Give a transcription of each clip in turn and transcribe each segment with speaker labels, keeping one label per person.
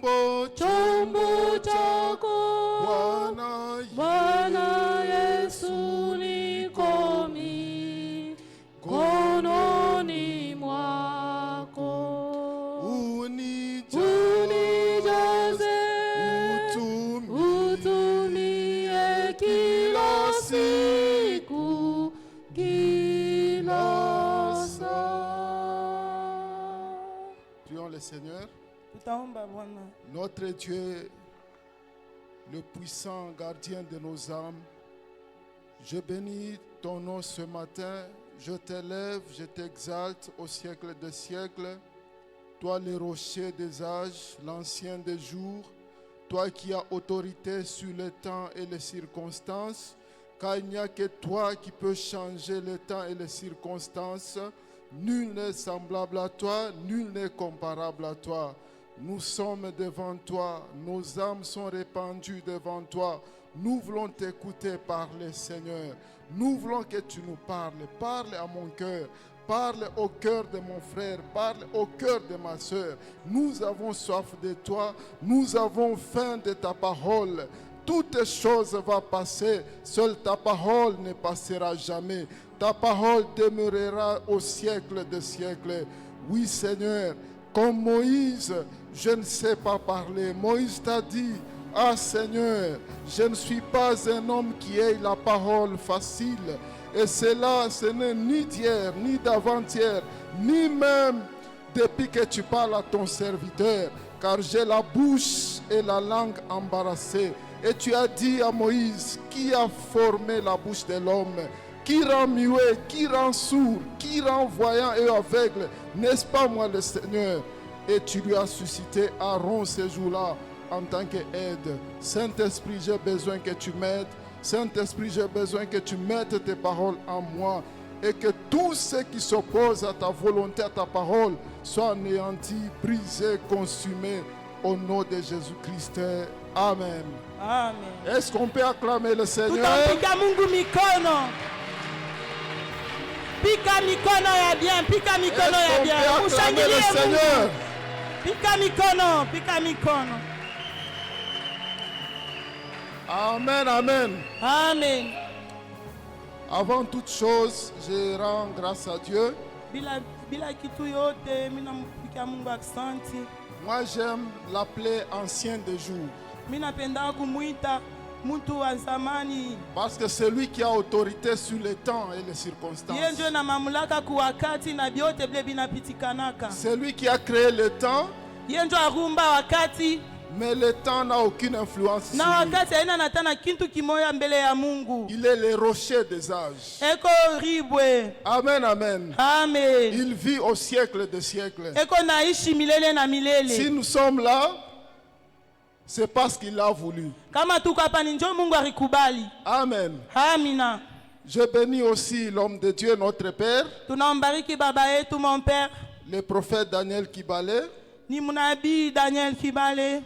Speaker 1: chombo chako Bwana Yesu nikomi kononi mwako unijaze utumie kila siku kila saa.
Speaker 2: Prions le Seigneur. Notre Dieu, le puissant gardien de nos âmes, je bénis ton nom ce matin, je t'élève, je t'exalte au siècle des siècles. Toi le rocher des âges, l'ancien des jours, toi qui as autorité sur le temps et les circonstances, car il n'y a que toi qui peux changer le temps et les circonstances. Nul n'est semblable à toi, nul n'est comparable à toi. Nous sommes devant toi, nos âmes sont répandues devant toi. Nous voulons t'écouter parler, Seigneur. Nous voulons que tu nous parles. Parle à mon cœur. Parle au cœur de mon frère. Parle au cœur de ma soeur. Nous avons soif de toi. Nous avons faim de ta parole. Toutes choses vont passer. Seule ta parole ne passera jamais. Ta parole demeurera au siècle des siècles. Oui, Seigneur. Comme Moïse, je ne sais pas parler. Moïse t'a dit, ah Seigneur, je ne suis pas un homme qui ait la parole facile. Et cela, ce n'est ni d'hier, ni d'avant-hier, ni même depuis que tu parles à ton serviteur. Car j'ai la bouche et la langue embarrassées. Et tu as dit à Moïse, qui a formé la bouche de l'homme? Qui rend muet, qui rend sourd, qui rend voyant et aveugle? N'est-ce pas moi le Seigneur? Et tu lui as suscité Aaron ce jour-là en tant qu'aide. Saint-Esprit, j'ai besoin que tu m'aides. Saint-Esprit, j'ai besoin que tu mettes tes paroles en moi. Et que tous ceux qui s'opposent à ta volonté, à ta parole, soient anéantis, brisés, consumés. Au nom de Jésus-Christ. Amen.
Speaker 1: Amen.
Speaker 2: Est-ce qu'on peut acclamer le Seigneur?
Speaker 1: Pika mikono ya bien, pika mikono ya bien.
Speaker 2: Ushangilie le Seigneur.
Speaker 1: Pika mikono.
Speaker 2: Amen, amen.
Speaker 1: Amen.
Speaker 2: Avant toute chose, je rends grâce à Dieu.
Speaker 1: Bila kitu yote, mina mpika Mungu aksanti.
Speaker 2: Moi, j'aime l'appeler ancien des jours.
Speaker 1: Mina penda kumuita muntu wa zamani.
Speaker 2: Parce que c'est lui qui a autorité sur le temps et les circonstances. C'est lui qui a créé le temps. Mais le temps n'a aucune influence sur lui. Il est le rocher des âges. Amen, amen.
Speaker 1: Amen.
Speaker 2: Il vit au siècle des siècles. Si nous sommes là, c'est parce qu'il a voulu. Amen.
Speaker 1: Amina.
Speaker 2: Je bénis aussi l'homme de Dieu, notre Père, le prophète Daniel Kibale.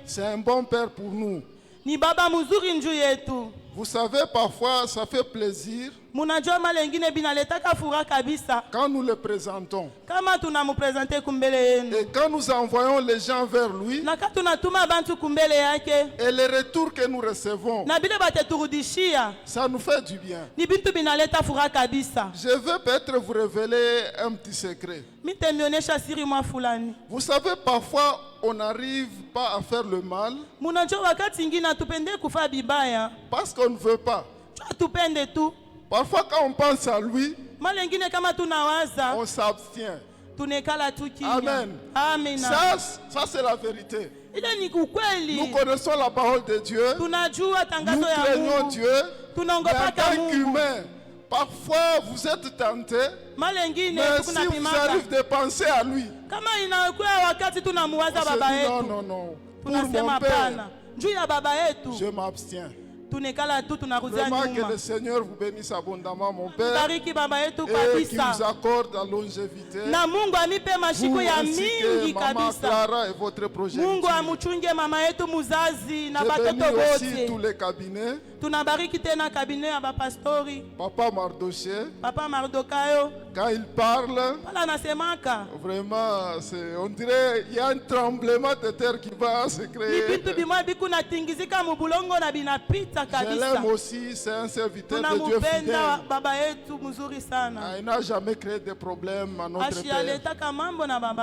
Speaker 2: C'est un bon père pour nous. Vous savez, parfois, ça fait plaisir quand nous le présentons. Et quand nous envoyons les gens vers lui, et les retours que nous recevons, ça nous fait du bien. Je veux peut-être vous révéler un petit secret. Vous savez, parfois, on n'arrive pas à faire le mal parce qu'on ne veut pas. Parfois, quand on pense à lui, on s'abstient. Amen. Ça c'est la vérité. Nous connaissons la parole de Dieu. Nous craignons Dieu. Mais en tant qu'humain, parfois vous êtes tenté. Mais si vous arrivez de penser à lui, on se dit non. Pour mon père, je m'abstiens. Vraiment que le Seigneur vous bénisse abondamment, mon Père, et qu'il vous accorde la longévité. Vous ainsi que Maman Clara et votre progéniture. Je bénis aussi tous les cabinets. Papa Mardoché, quand il parle, vraiment, on dirait qu'il y a un tremblement de terre qui va se créer. Je l'aime aussi, c'est un serviteur de Dieu fidèle. Il n'a jamais créé de problème à notre Père.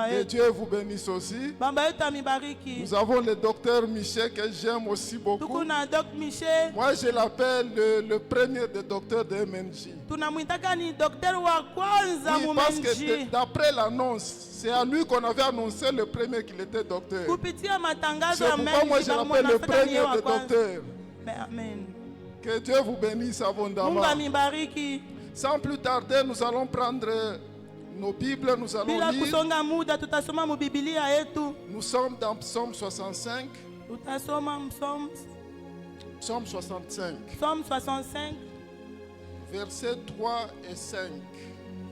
Speaker 2: Que Dieu vous bénisse aussi. Nous avons le docteur Michel que j'aime aussi beaucoup. Moi, je l'appelle le premier des docteurs de MNJ. Oui, parce que d'après l'annonce, c'est à lui qu'on avait annoncé le premier qu'il était docteur. C'est pourquoi moi je l'appelle le premier des docteurs.
Speaker 1: Amen.
Speaker 2: Que Dieu vous bénisse abondamment. Sans plus tarder, nous allons prendre nos Bibles, nous allons lire. Nous sommes dans Psaume 65. Psaume 65.
Speaker 1: Psaume 65.
Speaker 2: Versets 3 et 5.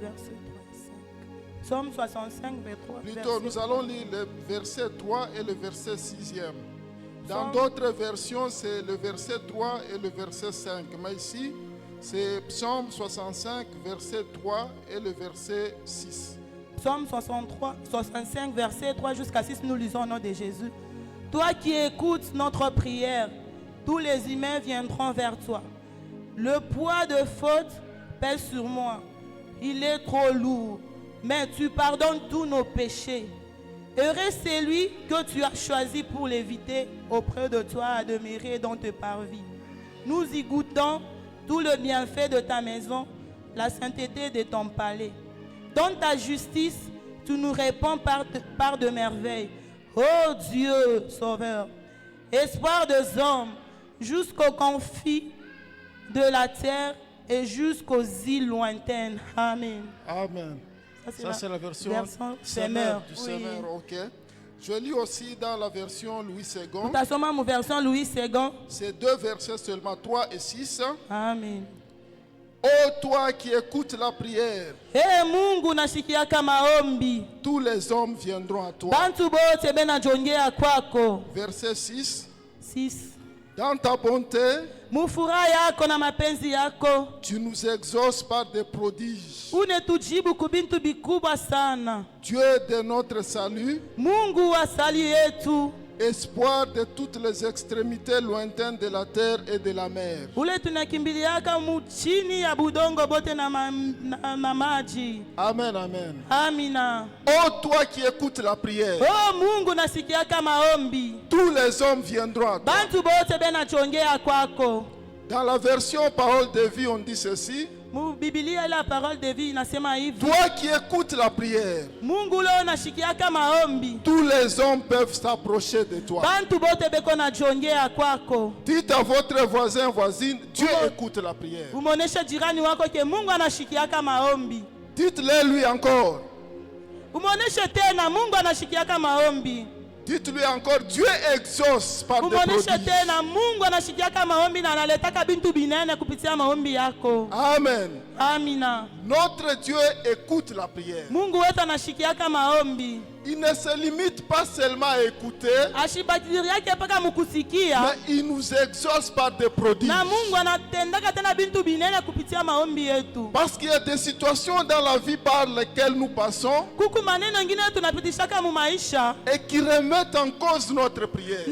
Speaker 1: Verset 3 et 5. Psaume 65, verset 3.
Speaker 2: Plutôt, nous allons lire le verset 3 et le verset 6e. Dans d'autres versions, c'est le verset 3 et le verset 5. Mais ici, c'est Psaume 65, verset 3 et le verset 6.
Speaker 1: Psaume 65, verset 3 jusqu'à 6, nous lisons au nom de Jésus. Toi qui écoutes notre prière, tous les humains viendront vers toi. Le poids de faute pèse sur moi. Il est trop lourd, mais tu pardonnes tous nos péchés. Heureux celui que tu as choisi pour l'éviter auprès de toi à demeurer dans tes parvis. Nous y goûtons tout le bienfait de ta maison, la sainteté de ton palais. Dans ta justice, tu nous réponds par de merveilles. Ô Dieu sauveur, espoir des hommes, jusqu'aux confins de la terre et jusqu'aux îles lointaines. Amen.
Speaker 2: Amen. Ça, c'est la version
Speaker 1: Semeur.
Speaker 2: Du Semeur, ok. Je lis aussi dans la version Louis II. C'est 2 versets seulement, 3 et 6.
Speaker 1: Amen.
Speaker 2: Ô toi qui écoutes la prière,
Speaker 1: Mungu nasikiaka maombi,
Speaker 2: tous les hommes viendront à toi.
Speaker 1: Bantu bote benajongea kwako.
Speaker 2: Verset 6.
Speaker 1: 6.
Speaker 2: Dans ta bonté,
Speaker 1: mufuraha yako na mapenzi yako,
Speaker 2: tu nous exauces par des prodiges.
Speaker 1: Unetujibu kubintu bikubwa sana.
Speaker 2: Dieu de notre salut,
Speaker 1: Mungu wa sali yetu,
Speaker 2: espoir de toutes les extrémités lointaines de la terre et de la mer.
Speaker 1: Ule tunakimbiliaka chini ya budongo bote na maji.
Speaker 2: Amen, amen.
Speaker 1: Amina.
Speaker 2: Oh toi qui écoutes la prière,
Speaker 1: oh Mungu nasikiaka maombi,
Speaker 2: tous les hommes viendront à toi.
Speaker 1: Bantu bote benachongea kwako.
Speaker 2: Dans la version Parole de vie, on dit ceci.
Speaker 1: Biblia la parole de vie inasema hivi.
Speaker 2: Toi qui écoutes la prière,
Speaker 1: Mungu leo nashikiaka maombi,
Speaker 2: tous les hommes peuvent s'approcher de toi.
Speaker 1: Bantu bote beko na jongea kwako.
Speaker 2: Dites à votre voisin, voisine, Dieu écoute la prière.
Speaker 1: Umonesha jirani wako ke Mungu anashikiaka maombi.
Speaker 2: Dites-le lui encore.
Speaker 1: Umonesha tena Mungu anashikiaka maombi.
Speaker 2: Dites-lui encore, Dieu exauce par des prodiges. Amen.
Speaker 1: Amina.
Speaker 2: Notre Dieu écoute la prière. Il ne se limite pas seulement à écouter, mais il nous exauce par des prodiges. Parce qu'il y a des situations dans la vie par lesquelles nous passons et qui remettent en cause notre prière.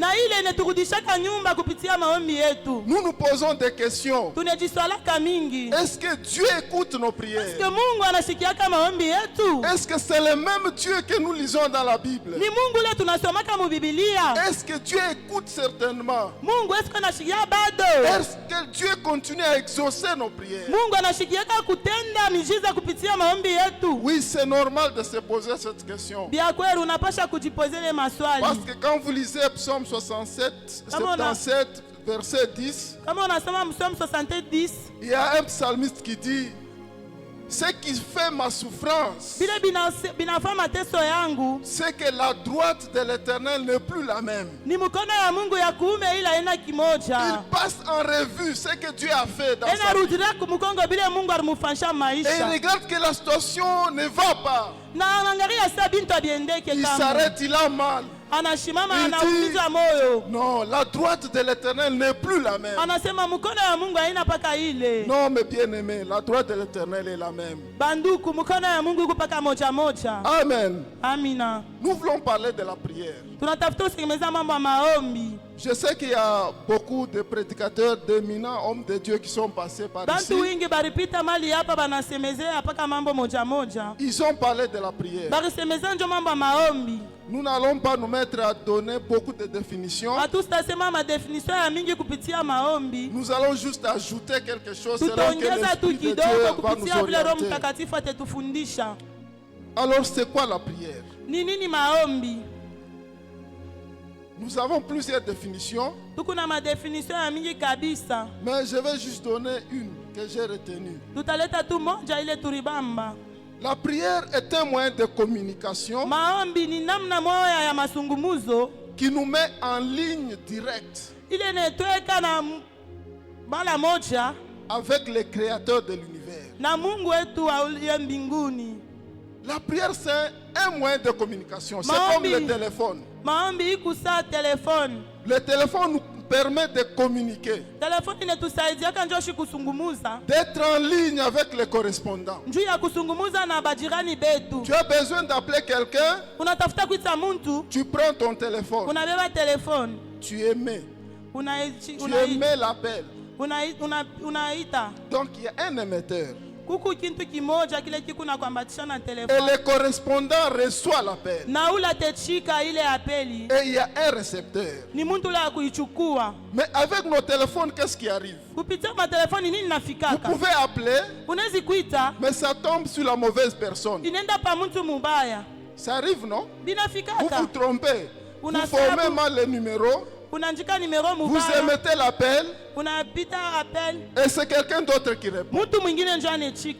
Speaker 2: Nous nous posons des questions. Est-ce que Dieu écoute nos prières? Est-ce que c'est le même Dieu que nous lisons dans la Bible? Est-ce que Dieu écoute certainement? Est-ce que Dieu continue à exaucer nos prières? Oui, c'est normal de se poser cette question. Parce que quand vous lisez Psaume 77, verset 10, il y a un psalmiste qui dit: Ce qui fait ma souffrance,
Speaker 1: c'est
Speaker 2: que la droite de l'Éternel n'est plus la même. Il passe en revue ce que Dieu a fait dans sa vie. Et il regarde que la situation ne va pas. Il s'arrête, il a mal. Il dit, non, la droite de l'Éternel n'est plus la même. Non, mes bien-aimés, la droite de l'Éternel est la même. Amen. Nous voulons parler de la prière. Je sais qu'il y a beaucoup de prédicateurs, d'éminents hommes de Dieu qui sont passés par ici. Ils ont parlé de la prière. Nous n'allons pas nous mettre à donner beaucoup de définitions. Nous allons juste ajouter quelque chose selon que l'Esprit de Dieu va nous orienter. Alors c'est quoi la prière? Nous avons plusieurs définitions, mais je vais juste donner une que j'ai retenue. La prière est un moyen de communication qui nous met en ligne directe avec le Créateur de l'univers. La prière, c'est un moyen de communication. C'est comme le téléphone. Le téléphone nous permet de communiquer, d'être en ligne avec les correspondants. Tu as besoin d'appeler quelqu'un, tu prends ton téléphone, tu émets l'appel. Donc il y a un émetteur. Et le correspondant reçoit l'appel. Et il y a un récepteur. Mais avec nos téléphones, qu'est-ce qui arrive? Vous pouvez appeler, mais ça tombe sur la mauvaise personne. Ça arrive, non? Vous vous trompez. Vous formez mal le numéro. Vous émettez l'appel et c'est quelqu'un d'autre qui répond.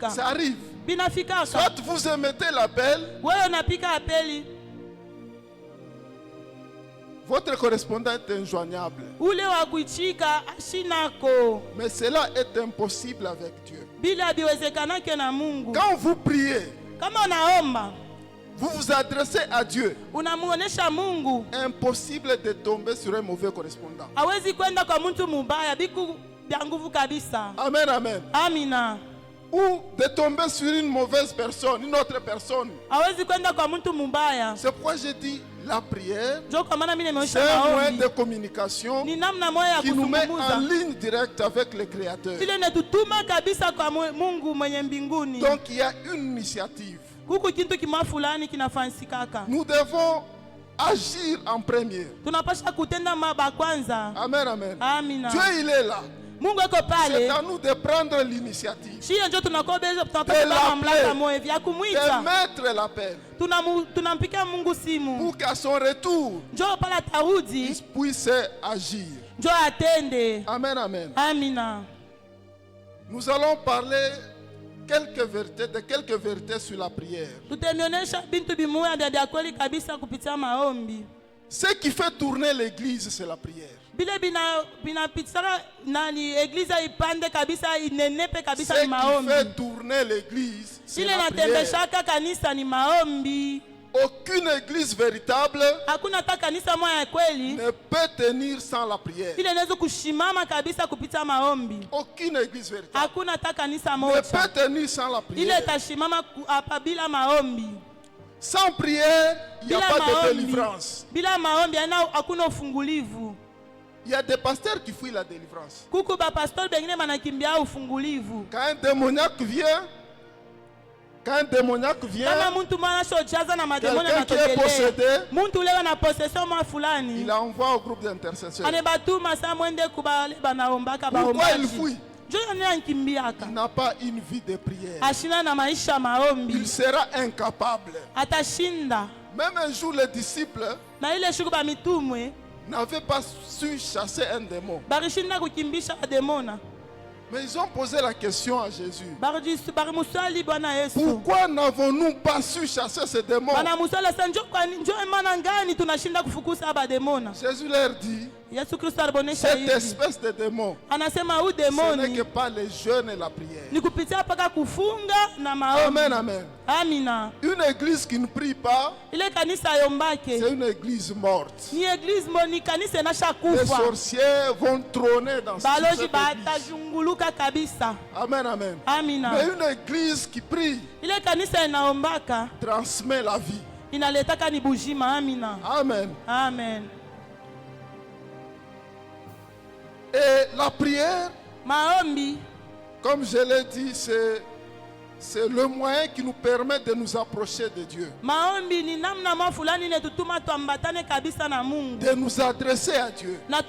Speaker 2: Ça arrive. Soit vous émettez l'appel, votre correspondant est injoignable. Mais cela est impossible avec Dieu. Quand vous priez, vous vous adressez à Dieu. Impossible de tomber sur un mauvais correspondant. Amen, amen. Ou de tomber sur une mauvaise personne, une autre personne. C'est pourquoi j'ai dit la prière, c'est un moyen de communication qui nous met en ligne directe avec le Créateur. Donc il y a une initiative. Nous devons agir en premier. Amen, amen. Dieu, il est là. C'est à nous de prendre l'initiative, de l'appeler, de mettre l'appel, pour qu'à son retour, il puisse agir. Amen, amen. Nous allons parler de quelques vérités sur la prière. Ce qui fait tourner l'église, c'est la prière. Ce qui fait tourner l'église, c'est la prière. Aucune église véritable ne peut tenir sans la prière. Aucune église véritable ne peut tenir sans la prière. Sans prière, il n'y a pas de délivrance. Il y a des pasteurs qui fuient la délivrance. Quand un démoniaque vient, quelqu'un qui est possédé, il envoie au groupe d'intercession. Pourquoi il fuit? Il n'a pas une vie de prière. Il sera incapable. Même un jour, les disciples n'avaient pas su chasser un démon. Mais ils ont posé la question à Jésus.
Speaker 1: Pourquoi
Speaker 2: Pourquoi n'avons-nous pas su chasser ces démons? Jésus leur dit, cette espèce de démon, ce n'est que par les jeûnes et la prière. Amen, amen.
Speaker 1: Amina.
Speaker 2: Une église qui ne prie pas, c'est une église morte. Les sorciers vont trôner dans cette église. Amen, amen.
Speaker 1: Amina.
Speaker 2: Mais une église qui prie transmet la vie. Amen.
Speaker 1: Amen.
Speaker 2: Et la prière,
Speaker 1: Maombi,
Speaker 2: comme je l'ai dit, c'est le moyen qui nous permet de nous approcher de Dieu. De nous adresser à Dieu. La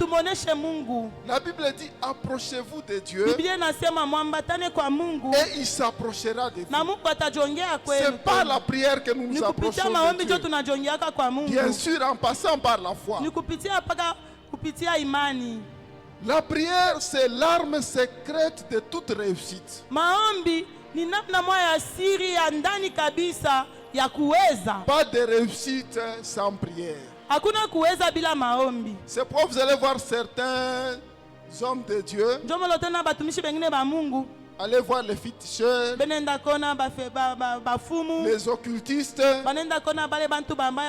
Speaker 2: Bible dit, approchez-vous de Dieu et il s'approchera de vous. C'est pas la prière que nous nous approchons de Dieu. Bien sûr, en passant par la foi. La prière, c'est l'arme secrète de toute réussite. Pas de réussite sans prière. C'est pourquoi vous allez voir certains hommes de Dieu. Allez voir les féticheurs, les occultistes.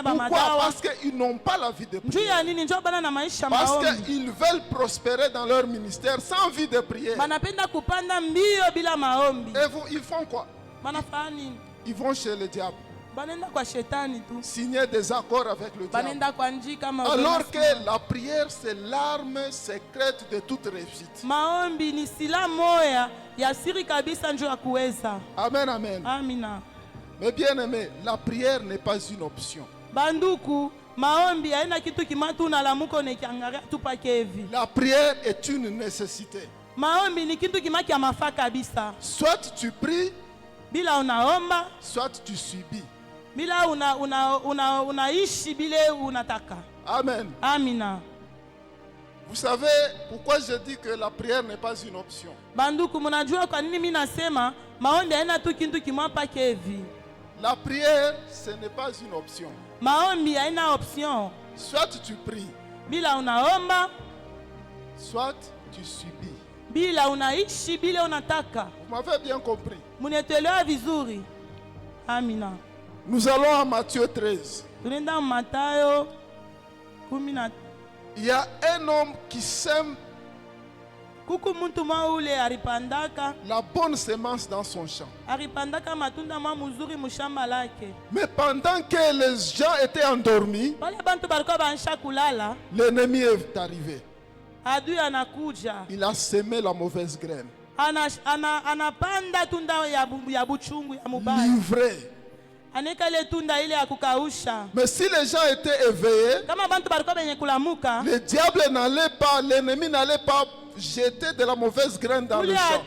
Speaker 2: Pourquoi? Parce qu'ils n'ont pas la vie de prière. Parce qu'ils veulent prospérer dans leur ministère sans vie de prière. Et ils font quoi? Ils vont chez le diable. Signer des accords avec le diable. Alors que la prière, c'est l'arme secrète de toute réussite. Amen, amen.
Speaker 1: Amina.
Speaker 2: Mais bien aimé, la prière n'est pas une option. La prière est une nécessité. Soit tu pries, soit tu subis. Amen.
Speaker 1: Amina.
Speaker 2: Vous savez pourquoi je dis que la prière n'est pas une option? La prière, ce n'est pas une option. Soit tu pries, soit tu subis. Vous m'avez bien compris.
Speaker 1: Amina.
Speaker 2: Nous allons à Matthieu 13. Il y a un homme qui sème la bonne semence dans son champ. Mais pendant que les gens étaient endormis, l'ennemi est arrivé. Il a semé la mauvaise graine. Livré. Mais si les gens étaient éveillés, le diable n'allait pas, l'ennemi n'allait pas jeter de la mauvaise graine dans le champ.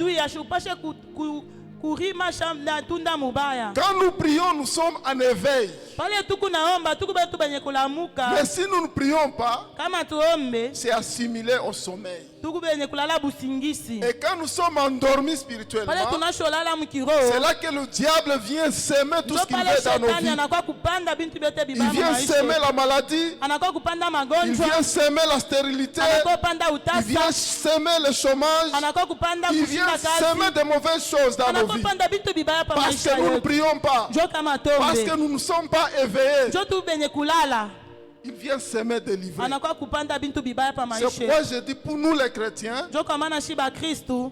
Speaker 2: Quand nous prions, nous sommes en éveil. Mais si nous ne prions pas, c'est assimilé au sommeil. Et quand nous sommes endormis spirituellement, c'est là que le diable vient s'aimer tout ce qu'il veut dans nos vies. Il vient s'aimer la maladie, il vient s'aimer la stérilité, il vient s'aimer le chômage, il vient s'aimer de mauvaises choses dans nos vies. Parce que nous ne prions pas, parce que nous ne sommes pas éveillés. Il vient s'aimer délivrer. C'est pourquoi je dis pour nous les chrétiens,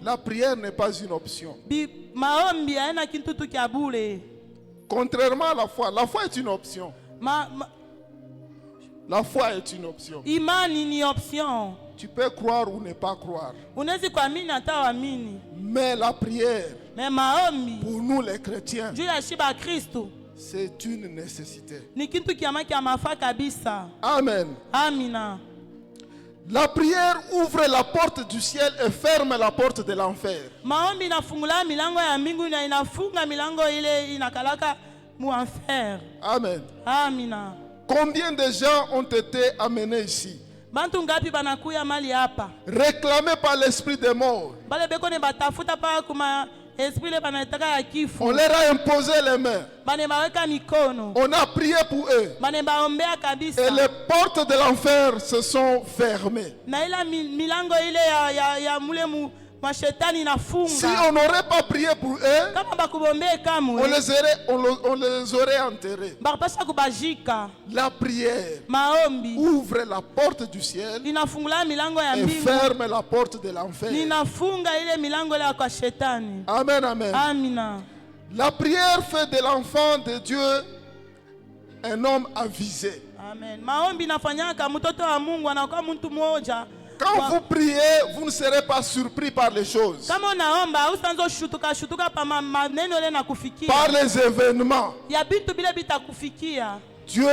Speaker 2: la prière n'est pas une option. Contrairement à la foi est une option. La foi est une option. Tu peux croire ou ne pas croire. Mais la prière, pour nous les chrétiens, c'est une nécessité. Amen.
Speaker 1: Amina.
Speaker 2: La prière ouvre la porte du ciel et ferme la porte de l'enfer. Amen.
Speaker 1: Amina.
Speaker 2: Combien de gens ont été amenés ici?
Speaker 1: Bantu ngapi banakuya mali hapa?
Speaker 2: Réclamés par l'esprit des morts.
Speaker 1: Bale beko ne batafuta pa kuma esprit le banataka ya kifu.
Speaker 2: On leur a imposé les mains.
Speaker 1: Bane baweka mikono.
Speaker 2: On a prié pour eux.
Speaker 1: Bane baombea kabisa.
Speaker 2: Et les portes de l'enfer se sont fermées.
Speaker 1: Na ila milango ile ya mulemu mashetani nafunga.
Speaker 2: Si on n'aurait pas prié pour eux,
Speaker 1: kama bakubombea kamwe,
Speaker 2: on les aurait enterrés.
Speaker 1: Bakapasha kubajika.
Speaker 2: La prière
Speaker 1: maombi
Speaker 2: ouvre la porte du ciel
Speaker 1: linafungula milango ya
Speaker 2: et
Speaker 1: mbingu,
Speaker 2: ferme la porte de l'enfer.
Speaker 1: Linafunga ile milango ya kwa shetani.
Speaker 2: Amen, amen.
Speaker 1: Amina.
Speaker 2: La prière fait de l'enfant de Dieu un homme avisé.
Speaker 1: Amen. Maombi nafanyaka mtoto wa Mungu anakuwa mtu mmoja.
Speaker 2: Quand vous priez, vous ne serez pas surpris par les choses,
Speaker 1: Kama unaomba usanzo shutuka pa maneno ile nakufikia,
Speaker 2: par les événements.
Speaker 1: ya bitu bile bitakufikia.
Speaker 2: Dieu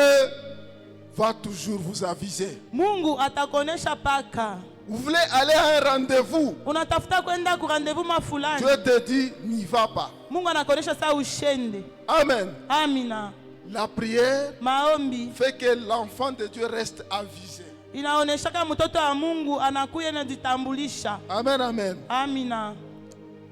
Speaker 2: va toujours vous aviser.
Speaker 1: Mungu atakonesha paka.
Speaker 2: Vous voulez aller à un rendez-vous,
Speaker 1: Unatafuta kwenda ku rendez-vous mafulani,
Speaker 2: Dieu te dit n'y va pas.
Speaker 1: Mungu anakonesha saa ushende.
Speaker 2: Amen.
Speaker 1: Amina.
Speaker 2: La prière
Speaker 1: Maombi
Speaker 2: fait que l'enfant de Dieu reste avisé.
Speaker 1: inaoneshaka mtoto wa Mungu anakuya na jitambulisha.
Speaker 2: Amen, amen.
Speaker 1: Amina.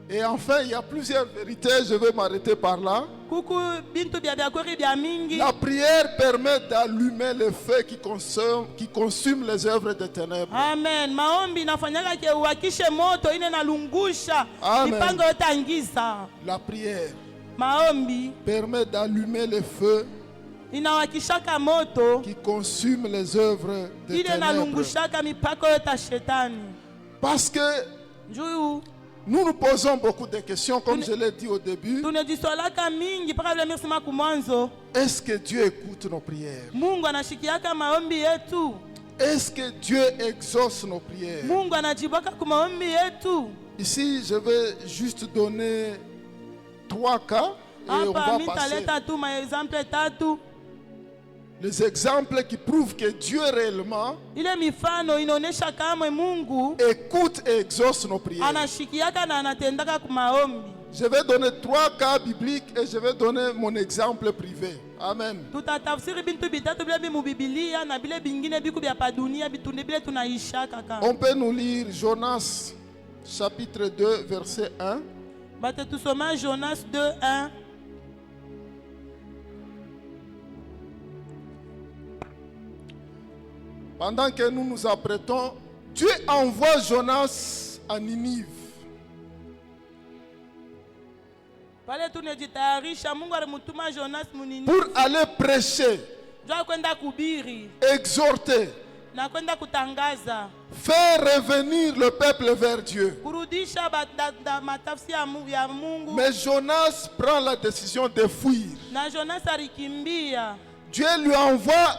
Speaker 2: Et enfin, il y a plusieurs vérités, je vais m'arrêter par là.
Speaker 1: Kuku bintu bia kweli bia mingi.
Speaker 2: La prière permet d'allumer le feu qui consume les œuvres des ténèbres.
Speaker 1: Amen. Maombi nafanyaka ke uwakishe moto ine nalungusha mipango yote angiza.
Speaker 2: La prière
Speaker 1: Maombi
Speaker 2: permet d'allumer le feu
Speaker 1: inawakishaka moto
Speaker 2: qui consume les œuvres des
Speaker 1: ile
Speaker 2: ténèbres.
Speaker 1: nalungushaka mipako yote ya shetani.
Speaker 2: Parce que
Speaker 1: Njuu
Speaker 2: nous nous posons beaucoup de questions, comme je l'ai dit au début.
Speaker 1: tunajiswalaka mingi mpaka vile nimesema kumwanzo.
Speaker 2: Est-ce que Dieu écoute nos prières?
Speaker 1: Mungu anashikiaka maombi yetu.
Speaker 2: Est-ce que Dieu exauce nos prières?
Speaker 1: Mungu anajibaka ku maombi yetu.
Speaker 2: Ici, je vais juste donner 3 cas et on
Speaker 1: Hapa
Speaker 2: va passer.
Speaker 1: mitaleta tu maexemple tatu.
Speaker 2: Les exemples qui prouvent que Dieu réellement
Speaker 1: Ile mifano inaonesha kama Mungu
Speaker 2: écoute et exauce nos prières.
Speaker 1: anashikiaka na anatendaka ku maombi.
Speaker 2: Je vais donner 3 cas bibliques et je vais donner mon exemple privé. Amen.
Speaker 1: Tutatafsiri bintu bitatu bile bi mu Biblia na bile bingine biku bya pa dunia bitunde bile tunaishaka kama.
Speaker 2: On peut nous lire Jonas chapitre 2 verset 1.
Speaker 1: Bate tusoma Jonas 2:1.
Speaker 2: Pendant que nous nous apprêtons, Dieu envoie Jonas à Ninive.
Speaker 1: Pale tunajitayarisha Mungu alimutuma Jonas munini.
Speaker 2: Pour aller prêcher,
Speaker 1: Jua kwenda kubiri
Speaker 2: exhorter,
Speaker 1: na kwenda kutangaza,
Speaker 2: faire revenir le peuple vers Dieu.
Speaker 1: kurudisha matafsi ya Mungu.
Speaker 2: Mais Jonas prend la décision de fuir.
Speaker 1: Na Jonas alikimbia.
Speaker 2: Dieu lui envoie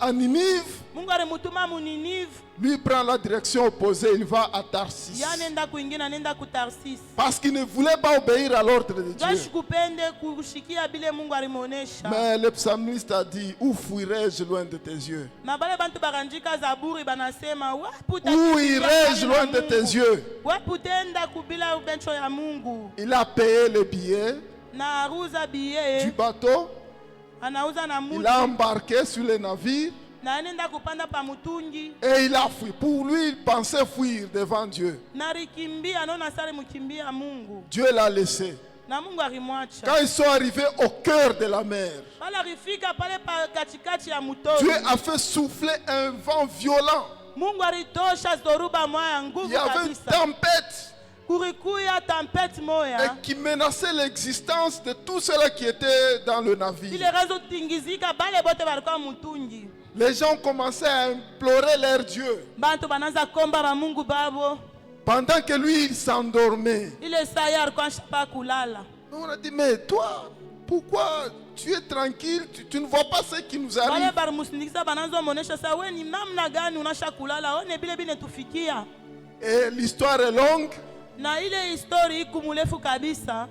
Speaker 2: à Ninive.
Speaker 1: Mungu alimutuma muninive.
Speaker 2: Lui prend la direction opposée, il va à Tarsis.
Speaker 1: Ya nenda kuingina nenda ku Tarsis.
Speaker 2: Parce qu'il ne voulait pas obéir à l'ordre de Dieu.
Speaker 1: Kupende kushikia bile Mungu alimuonesha.
Speaker 2: Mais le psalmiste a dit, où fuirai-je loin de tes yeux?
Speaker 1: Na bale bantu bakanjika Zaburi banasema
Speaker 2: où irai-je loin de tes yeux?
Speaker 1: Waputenda kubila ubencho ya Mungu.
Speaker 2: Il a payé le billet
Speaker 1: Na aruza billet
Speaker 2: du bateau.
Speaker 1: Anauza na mutu.
Speaker 2: Il a embarqué sur le navire.
Speaker 1: Na nenda kupanda pa mutungi.
Speaker 2: Et il a fui. Pour lui, il pensait fuir devant Dieu.
Speaker 1: Narikimbia nona sale mukimbia Mungu.
Speaker 2: Dieu l'a laissé.
Speaker 1: Na Mungu alimwacha.
Speaker 2: Quand ils sont arrivés au cœur de la mer,
Speaker 1: Pale rifika pale pa katikati ya muto.
Speaker 2: Dieu a fait souffler un vent violent.
Speaker 1: Mungu alitosha zoruba moya nguvu
Speaker 2: Il y avait une tempête.
Speaker 1: Kurikuya tempête moya.
Speaker 2: Et qui menaçait l'existence de tous ceux-là qui étaient dans le navire.
Speaker 1: Ile rezo tingizika bale bote balikuwa mutungi.
Speaker 2: Les gens commençaient à implorer leur Dieu.
Speaker 1: Bantu bananza komba ba Mungu babo.
Speaker 2: Pendant que lui, il s'endormait.
Speaker 1: Ile saya alikuwa shapa kulala.
Speaker 2: On a dit, mais toi, pourquoi tu es tranquille, tu ne vois pas ce qui nous arrive?
Speaker 1: Bale bar musindikisa bananzo monesha sa we ni namna gani unasha kulala one bile bine tufikia.
Speaker 2: Et l'histoire est longue.
Speaker 1: Na ile histori ikumulefu kabisa.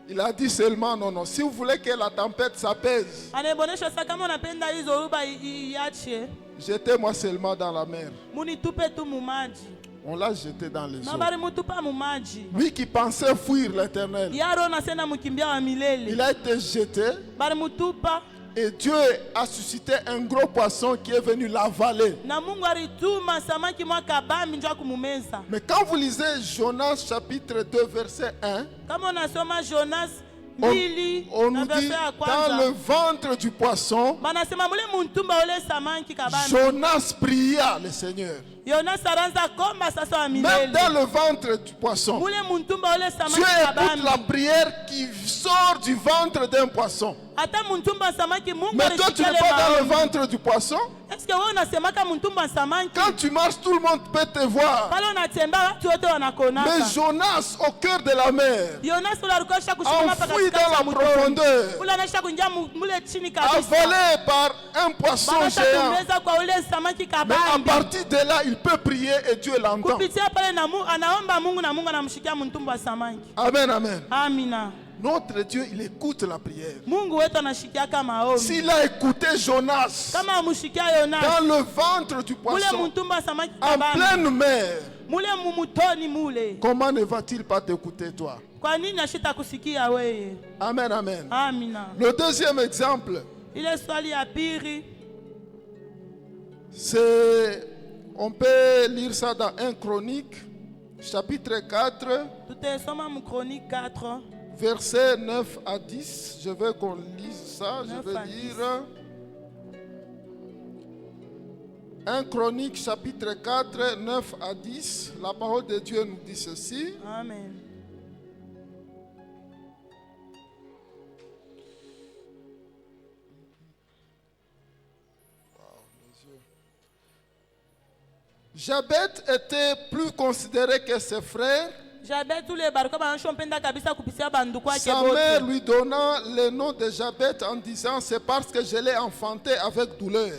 Speaker 2: Il a dit seulement non, si vous voulez que la tempête s'apaise,
Speaker 1: Anebonesha sa kama unapenda hizo ruba iache.
Speaker 2: jetez-moi seulement dans la mer.
Speaker 1: Munitupe tu mumaji.
Speaker 2: On l'a jeté dans les eaux.
Speaker 1: Mabari mutupa mumaji.
Speaker 2: Lui qui pensait fuir l'Éternel,
Speaker 1: Yaro na sena mukimbia wa milele.
Speaker 2: il a été jeté
Speaker 1: Bari mutupa
Speaker 2: Et Dieu a suscité un gros poisson qui est venu l'avaler. Mais quand vous lisez Jonas chapitre 2 verset 1, on nous dit dans le ventre du poisson, Jonas pria le Seigneur. Même dans le ventre du poisson, Dieu écoute la prière qui sort du ventre d'un poisson. Mais toi tu n'es pas dans le ventre du poisson. Quand tu marches, tout le monde peut te voir. Mais Jonas, au cœur de la mer, enfoui dans la profondeur, avalé par un poisson géant. Mais à partir de là, il peut prier et Dieu l'entend. Amen, amen.
Speaker 1: Amina.
Speaker 2: Notre Dieu, il écoute la prière. S'il a écouté Jonas dans le ventre du poisson, en pleine mer, comment ne va-t-il pas t'écouter toi? Amen, amen. Le deuxième exemple, c'est, on peut lire ça dans 1 Chronique, chapitre 4. Versets 9 à 10, je veux qu'on lise ça, je veux dire 1 Chronique chapitre 4, 9 à 10, la parole de Dieu nous dit ceci.
Speaker 1: Amen.
Speaker 2: Jabet était plus considéré que ses frères. Sa mère lui donna le nom de Jabet en disant, c'est parce que je l'ai enfanté avec douleur.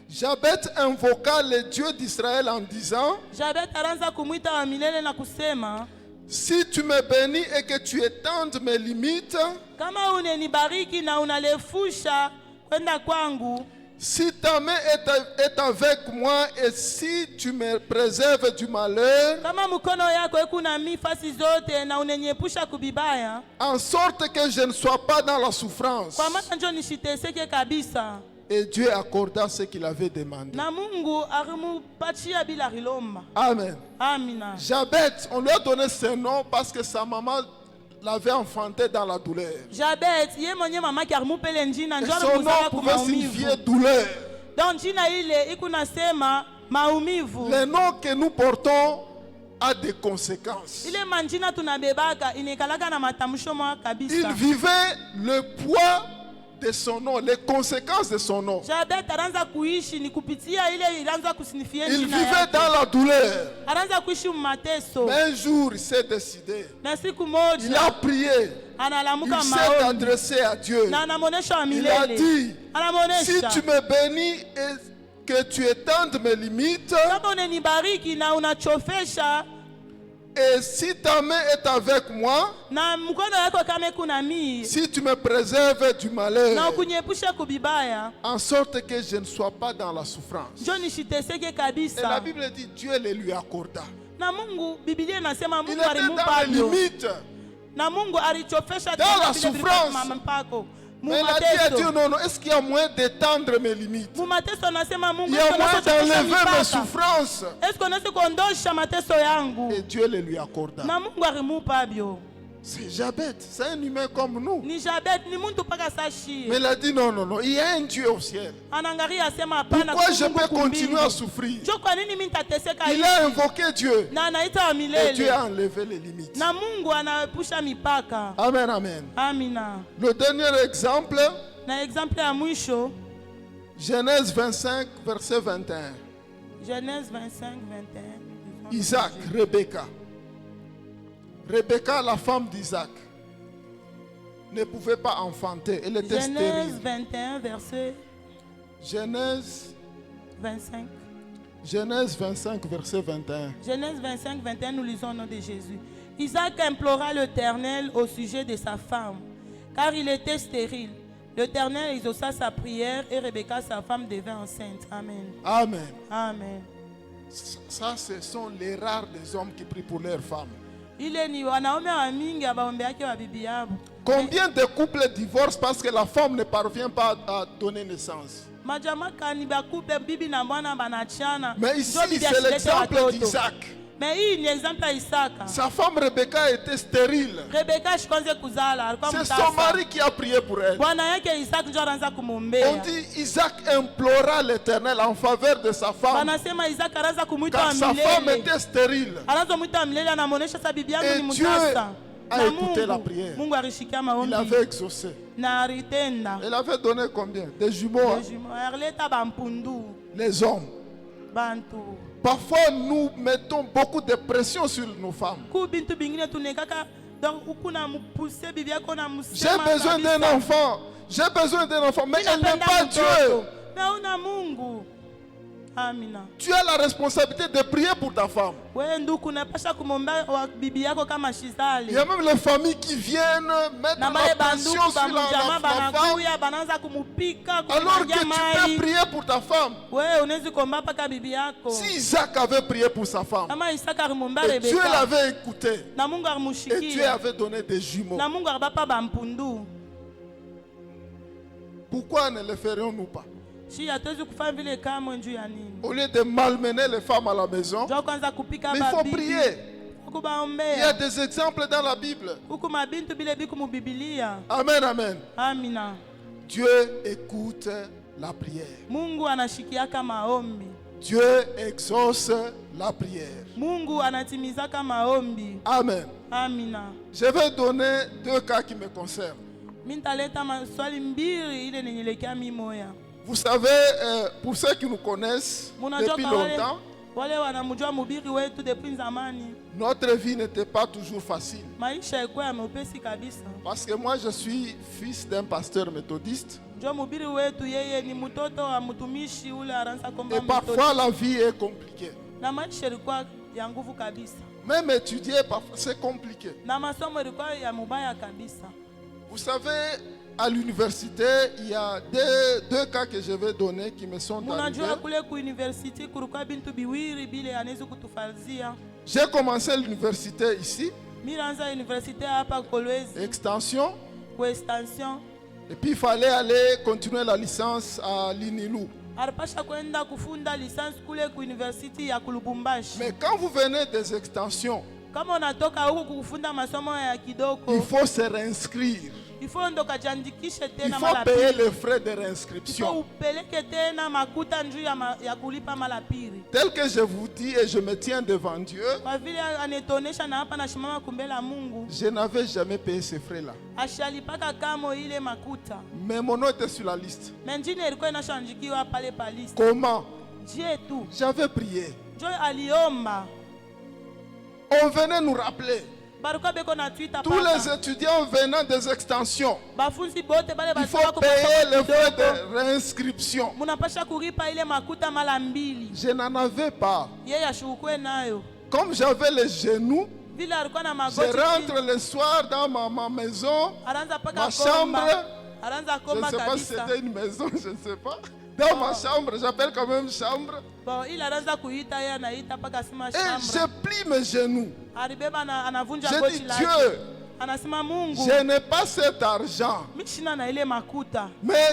Speaker 2: Jabet invoqua le Dieu d'Israël en disant, si tu me bénis et que tu étendes mes limites, si ta main est avec moi et si tu me préserves du malheur, en sorte que je ne sois pas dans la souffrance. Et Dieu accorda ce qu'il avait demandé. Amen. Jabet, on lui a donné ce nom parce que sa maman l'avait enfanté dans la douleur. Et son nom pouvait signifier douleur. Le nom que nous portons a des conséquences. Il vivait le poids de son nom, les conséquences de son nom. Il vivait dans la douleur. Mais un jour, il s'est décidé. Il a prié. Il s'est adressé à Dieu. Il a dit, si tu me bénis et que tu étendes mes limites, et si ta main est avec moi, si tu me préserves du malheur, en sorte que je ne sois pas dans la souffrance. Et la Bible dit, Dieu le lui accorda. Il était dans les limites, dans la souffrance. Mais il a dit à Dieu, non, est-ce qu'il y a moyen d'étendre mes limites? Il y a moyen d'enlever mes souffrances. Et Dieu le lui accorda. C'est Jabet, c'est un humain comme nous. Mais il a dit non, il y a un Dieu au ciel. Pourquoi je peux continuer à souffrir? Il a invoqué Dieu. Et Dieu a enlevé les limites. Amen, amen. Le dernier exemple, Genèse 25, verset 21.
Speaker 1: Genèse 25, 21.
Speaker 2: Isaac, Rebecca. Rebecca, la femme d'Isaac, ne pouvait pas enfanter. Elle était stérile.
Speaker 1: Genèse 21, verset
Speaker 2: Genèse
Speaker 1: 25.
Speaker 2: Genèse 25, verset 21.
Speaker 1: Genèse 25, 21, nous lisons au nom de Jésus. Isaac implora l'Éternel au sujet de sa femme, car il était stérile. L'Éternel exauça sa prière et Rebecca, sa femme, devint enceinte. Amen.
Speaker 2: Amen.
Speaker 1: Amen.
Speaker 2: Ça, ce sont les rares des hommes qui prient pour leurs femmes. Combien de couples divorcent parce que la femme ne parvient pas à donner naissance? Mais ici, c'est l'exemple d'Isaac. Sa femme Rebecca était stérile. C'est son mari qui a prié pour elle. On dit Isaac implora l'Éternel en faveur de sa femme, car sa femme était stérile. Et Dieu a écouté la prière. Il avait exaucé. Elle avait donné combien? Des jumeaux. Les hommes. Parfois, nous mettons beaucoup de pression sur nos femmes. J'ai besoin d'un enfant. J'ai besoin d'un enfant. Mais elle n'aime pas Dieu. Tu as la responsabilité de prier pour ta femme. Il y a même les familles qui viennent mettre la pression sur la femme. Alors que tu peux prier pour ta femme. Si Isaac avait prié pour sa femme, et Dieu l'avait écouté, et Dieu avait donné des jumeaux, pourquoi ne le ferions-nous pas? Au lieu de malmener les femmes à la maison, mais il faut prier. Il y a des exemples dans la Bible. Amen, amen. Dieu écoute la prière. Dieu exauce la prière. Amen. Je vais donner 2 cas qui me concernent. Vous savez, pour ceux qui nous connaissent depuis longtemps, notre vie n'était pas toujours facile. Parce que moi, je suis fils d'un pasteur méthodiste. Et parfois, la vie est compliquée. Même étudier, parfois, c'est compliqué. Vous savez, à l'université, il y a deux cas que je vais donner qui me sont arrivés. J'ai commencé l'université ici. Extension. Et puis il fallait aller continuer la licence à l'INILU. Mais quand vous venez des extensions, il faut se réinscrire. Il faut payer les frais de réinscription. Tel que je vous dis et je me tiens devant Dieu, je n'avais jamais payé ces frais-là. Mais mon nom était sur la liste. Comment? J'avais prié. On venait nous rappeler. Tous les étudiants venant des extensions, il faut payer les frais de réinscription. Je n'en avais pas. Comme j'avais les genoux, je rentre le soir dans ma maison, ma chambre. Je ne sais pas si c'était une maison, je ne sais pas. Dans ma chambre, j'appelle quand même chambre. Et je plie mes genoux. Je dis Dieu, je n'ai pas cet argent, mais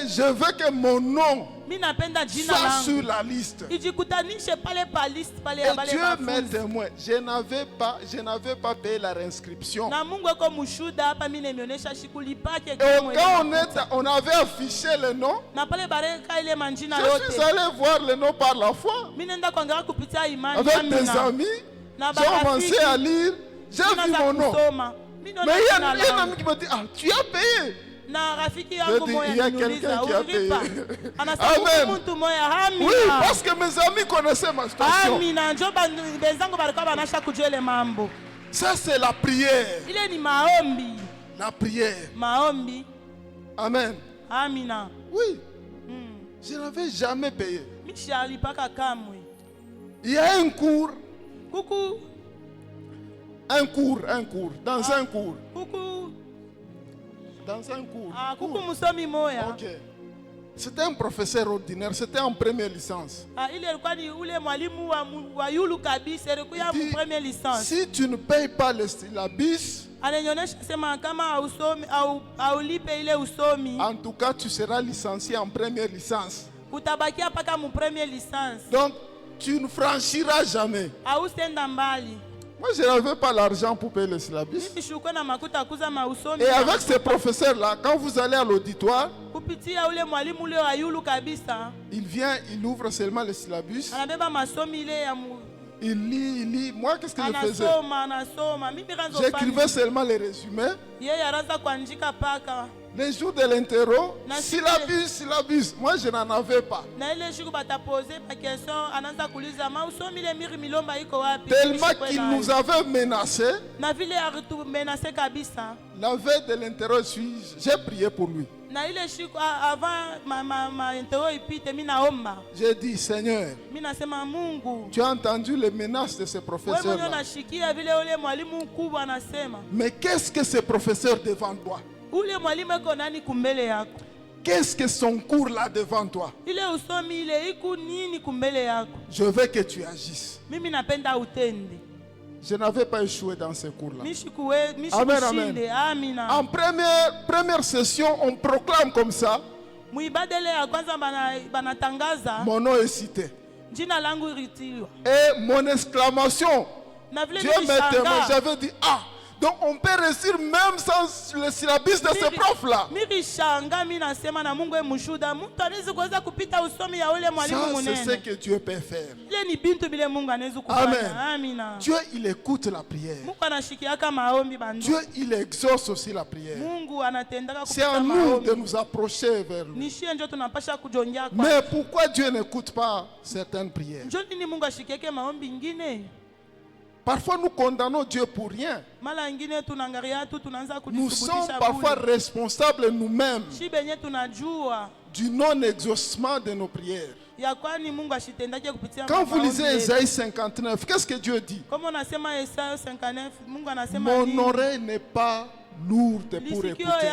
Speaker 2: je veux que mon nom soit sur la liste. Et Dieu m'est témoin, je n'avais pas payé la réinscription. Et quand on avait affiché le nom, je suis allé voir le nom par la foi. Avec des amis, j'ai commencé à lire, j'ai vu mon nom. Mais il y a un ami qui me dit, ah, tu as payé. Je dis, il y a quelqu'un qui a payé. Amen. Oui, parce que mes amis connaissaient ma situation. Ça, c'est la prière. La prière. Amen. Oui. Je n'avais jamais payé. Il y a un cours. Dans un cours. Ok. C'était un professeur ordinaire, c'était en première licence.
Speaker 1: Il dit,
Speaker 2: si tu ne payes pas le syllabus, en tout cas tu seras licencié en première licence. Donc tu ne franchiras jamais. Moi, je n'avais pas l'argent pour payer le syllabus. Et avec ces professeurs-là, quand vous allez à l'auditoire, il vient, il ouvre seulement le syllabus. Il lit. Moi, qu'est-ce que je faisais? J'écrivais seulement les résumés. Les jours de l'interro, syllabus. Moi, je n'en avais pas. Tellement qu'il nous avait menacés. La veille de l'interro, j'ai prié pour lui. J'ai dit, Seigneur, tu as entendu les menaces de ces professeurs-là. Mais qu'est-ce que ces professeurs devant toi? Qu'est-ce que son cours là devant toi? Je veux que tu agisses. Je n'avais pas échoué dans ces cours-là. Amen, amen. En première session, on proclame comme ça. Mon nom est cité. Et mon exclamation, Dieu me témoigne, j'avais dit, ah! Donc on peut réussir même sans le syllabus de ces profs-là. Ça, c'est ce que Dieu peut faire. Amen. Dieu, il écoute la prière. Dieu, il exauce aussi la prière. C'est à nous de nous approcher vers lui. Mais pourquoi Dieu n'écoute pas certaines prières? Parfois nous condamnons Dieu pour rien. Nous sommes parfois responsables nous-mêmes du non-exaucement de nos prières. Quand vous lisez Ésaïe 59, qu'est-ce que Dieu dit? Mon oreille n'est pas lourde pour écouter,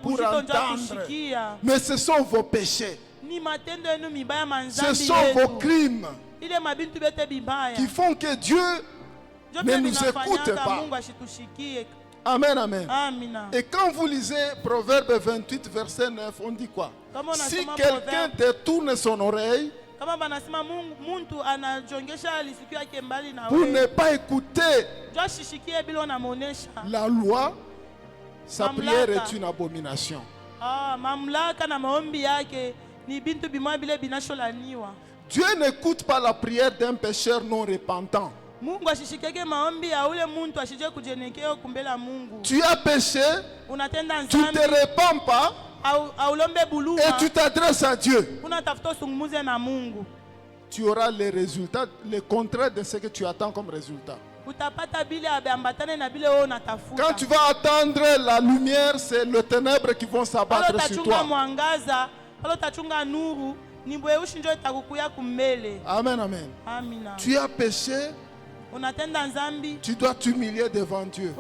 Speaker 2: pour entendre, mais ce sont vos péchés, ce sont vos crimes qui font que Dieu ne nous écoute pas. Amen, amen. Et quand vous lisez Proverbe 28, verset 9, on dit quoi? Si quelqu'un détourne son oreille pour ne pas écouter la loi, sa prière est une abomination. Dieu n'écoute pas la prière d'un pécheur non repentant. Tu as péché, tu ne te répands pas et tu t'adresses à Dieu. Tu auras les résultats, le contraire de ce que tu attends comme résultat. Quand tu vas attendre la lumière, c'est le ténèbre qui vont s'abattre sur toi. Amen, amen. Tu as péché, tu dois t'humilier devant Dieu.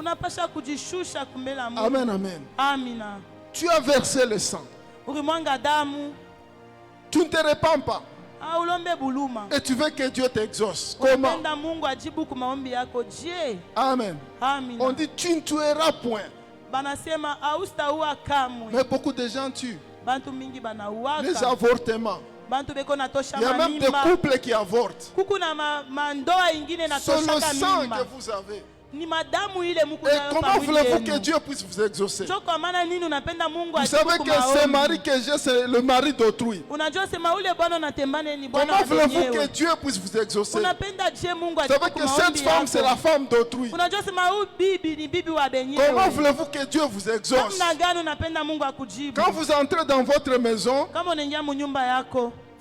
Speaker 2: Amen, amen. Tu as versé le sang, tu ne te répands pas et tu veux que Dieu t'exauce. Comment? Amen. On dit tu ne tueras point, mais beaucoup de gens tuent. Les avortements, il y a même des couples qui avortent. C'est le sang que vous avez. Et comment voulez-vous que Dieu puisse vous exaucer? Vous savez que ce mari que j'ai, c'est le mari d'autrui. Comment voulez-vous que Dieu puisse vous exaucer? Vous savez que cette femme, c'est la femme d'autrui. Comment voulez-vous que Dieu vous exauce? Quand vous entrez dans votre maison,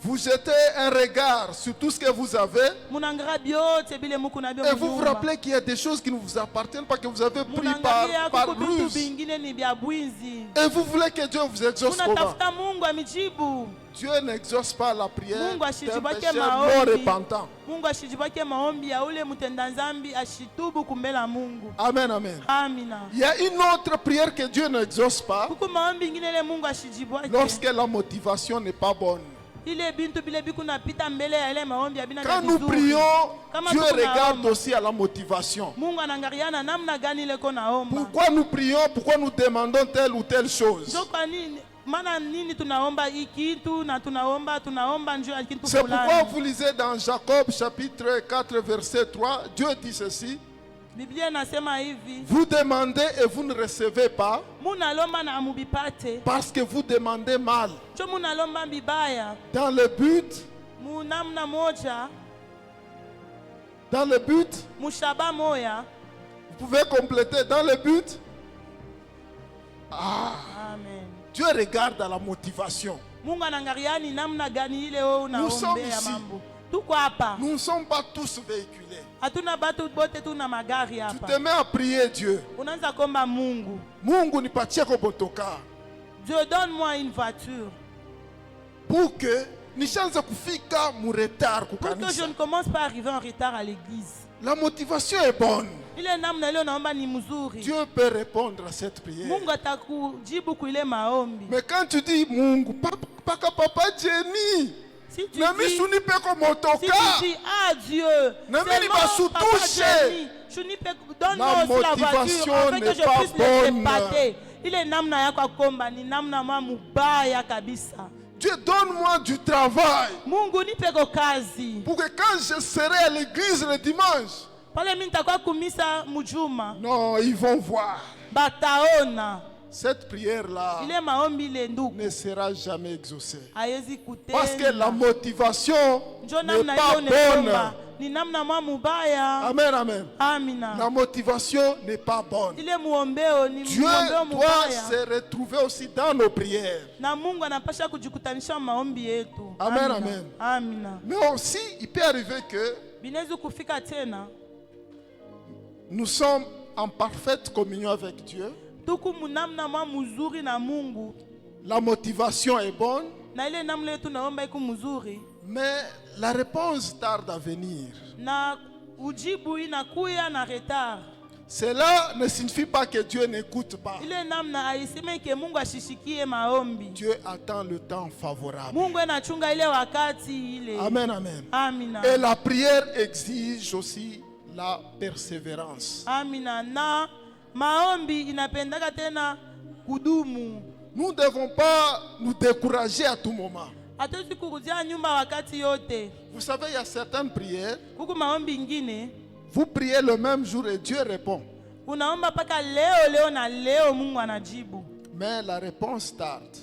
Speaker 2: Vous jetez un regard sur tout ce que vous avez. Et vous vous rappelez qu'il y a des choses qui ne vous appartiennent pas, que vous avez pris par ruse. Et vous voulez que Dieu vous exauce comment? Dieu n'exauce pas la prière d'un pécheur non repentant. Amen, amen. Il y a une autre prière que Dieu n'exauce pas lorsque la motivation n'est pas bonne. Quand nous prions, Dieu regarde aussi à la motivation. Pourquoi nous prions? Pourquoi nous demandons telle ou telle chose? C'est pourquoi vous lisez dans Jacob chapitre 4 verset 3, Dieu dit ceci: vous demandez et vous ne recevez pas parce que vous demandez mal. Dans le but, vous pouvez compléter dans le but.
Speaker 1: Amen.
Speaker 2: Dieu regarde à la motivation. Nous sommes ici. Nous ne sommes pas tous véhiculés. Tu te mets à prier Dieu. Mungu nipatie kobotoka.
Speaker 1: Dieu, donne-moi une voiture.
Speaker 2: Pour que nishanze kufika mu retard ku kanisa.
Speaker 1: Pour que je ne commence pas à arriver en retard à l'église.
Speaker 2: La motivation est bonne.
Speaker 1: Dieu
Speaker 2: peut répondre à cette prière. Mais quand tu dis Mungu, papa Jenny,
Speaker 1: si tu dis, ah Dieu,
Speaker 2: la motivation n'est pas bonne. Dieu, donne-moi du travail pour que quand je serai à l'église le dimanche, non, ils vont voir. Cette prière-là ne sera jamais exaucée. Parce que la motivation n'est pas bonne. Amen, amen. La motivation n'est pas bonne. Dieu doit se retrouver aussi dans nos prières. Amen, amen. Mais aussi, il peut arriver que nous sommes en parfaite communion avec Dieu. La motivation est bonne, mais la réponse tarde à venir. Cela ne signifie pas que Dieu n'écoute pas. Dieu attend le temps favorable. Amen, amen. Et la prière exige aussi la persévérance. Nous ne devons pas nous décourager à tout moment. Vous savez, il y a certaines prières, vous priez le même jour et Dieu répond. Mais la réponse tarde.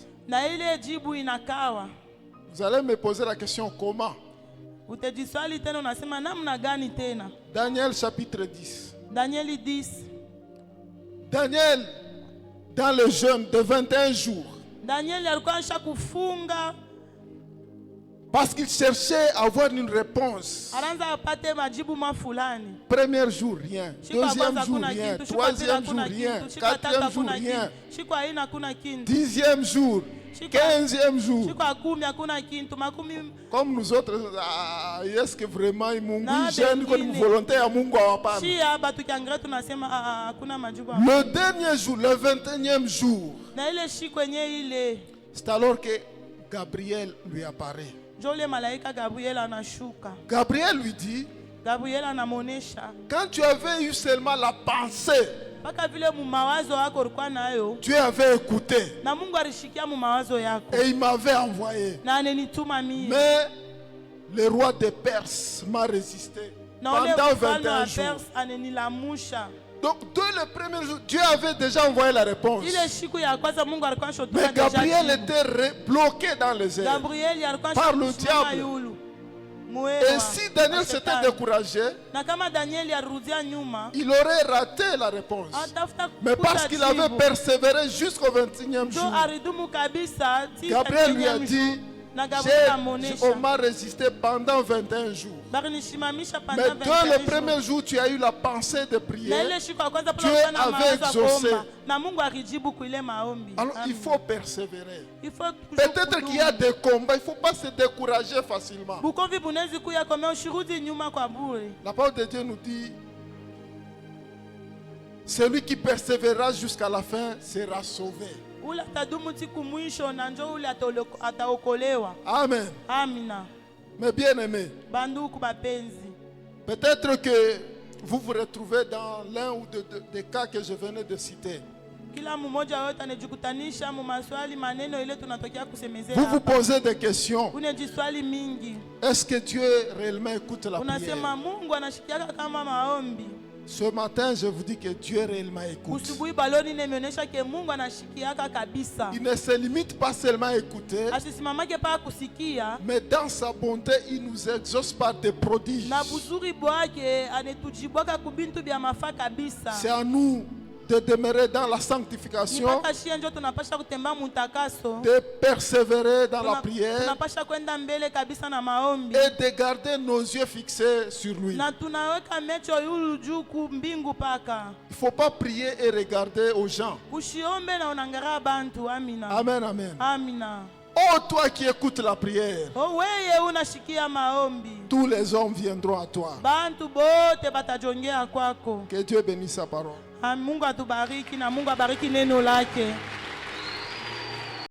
Speaker 2: Vous allez me poser la question comment? Daniel chapitre 10. Daniel, dans le jeûne de 21 jours, parce qu'il cherchait à avoir une réponse. Premier jour, rien. Deuxième jour, rien. Troisième jour, rien. Quatrième jour, rien. 10e jour. 15e jour. Comme nous autres, est-ce que vraiment Mungu gêne comme volontaire à Mungu à part? Le dernier jour, le 21e jour, c'est alors que Gabriel lui apparaît. Gabriel lui dit, quand tu avais eu seulement la pensée, Dieu avait écouté et il m'avait envoyé. Mais le roi de Perse m'a résisté pendant 21 jours. Donc dès le premier jour, Dieu avait déjà envoyé la réponse. Mais Gabriel était bloqué dans les airs par le diable. Et si Daniel s'était découragé, il aurait raté la réponse. Mais parce qu'il avait persévéré jusqu'au 21e jour, Gabriel lui a dit, On m'a résisté pendant 21 jours. Mais dans le premier jour, tu as eu la pensée de prier. Dieu avait exaucé. Alors il faut persévérer. Peut-être qu'il y a des combats, il ne faut pas se décourager facilement. La parole de Dieu nous dit, celui qui persévérera jusqu'à la fin sera sauvé. Amen. Mes bien-aimés, peut-être que vous vous retrouvez dans l'un ou deux des cas que je venais de citer. Vous vous posez des questions. Est-ce que Dieu réellement écoute la prière? Ce matin, je vous dis que Dieu réellement écoute. Il ne se limite pas seulement à écouter, mais dans sa bonté, il nous exauce par des prodiges. C'est à nous de demeurer dans la sanctification, de persévérer dans la prière et de garder nos yeux fixés sur lui. Il ne faut pas prier et regarder aux gens. Amen, amen. Oh, toi qui écoutes la prière, tous les hommes viendront à toi. Que Dieu bénisse sa parole.
Speaker 1: Mungu atubariki na Mungu abariki neno lake.